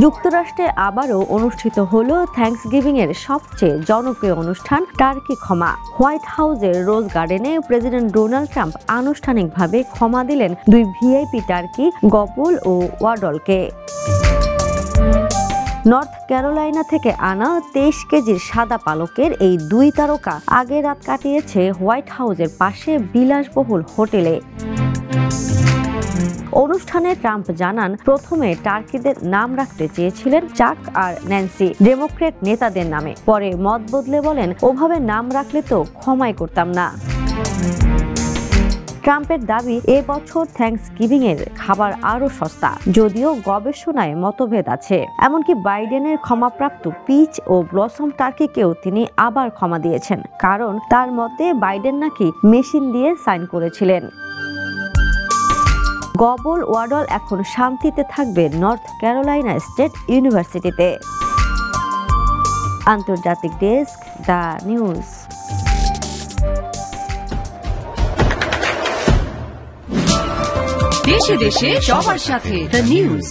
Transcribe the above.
যুক্তরাষ্ট্রে আবারও অনুষ্ঠিত হলো থ্যাঙ্কসগিভিং এর সবচেয়ে জনপ্রিয় অনুষ্ঠান টার্কি ক্ষমা। হোয়াইট হাউসের রোজ গার্ডেনে প্রেসিডেন্ট ডোনাল্ড ট্রাম্প আনুষ্ঠানিকভাবে ক্ষমা দিলেন দুই ভিআইপি টার্কি, গবল ও ওয়াডলকে। নর্থ ক্যারোলাইনা থেকে আনা 23 কেজির সাদা পালকের এই দুই তারকা আগের রাত কাটিয়েছে হোয়াইট হাউসের পাশে বিলাসবহুল হোটেলে। অনুষ্ঠানে ট্রাম্প জানান, প্রথমে টার্কিদের নাম রাখতে চেয়েছিলেন চাক আর ন্যান্সি, ডেমোক্রেট নেতাদের নামে। পরে মত বদলে বলেন, ওভাবে নাম রাখলে তো ক্ষমাই করতাম না। ট্রাম্পের দাবি, এবছর থ্যাঙ্কসগিভিং এর খাবার আরো সস্তা, যদিও গবেষণায় মতভেদ আছে। এমনকি বাইডেনের ক্ষমাপ্রাপ্ত পিচ ও ব্লসম টার্কিকেও তিনি আবার ক্ষমা দিয়েছেন, কারণ তার মতে বাইডেন নাকি মেশিন দিয়ে সাইন করেছিলেন। গবল ওয়াডল এখন শান্তিতে থাকবে নর্থ ক্যারোলাইনা স্টেট ইউনিভার্সিটিতে। আন্তর্জাতিক ডেস্ক, দ্য নিউজ। দেশে দেশে সবার সাথে, দ্য নিউজ।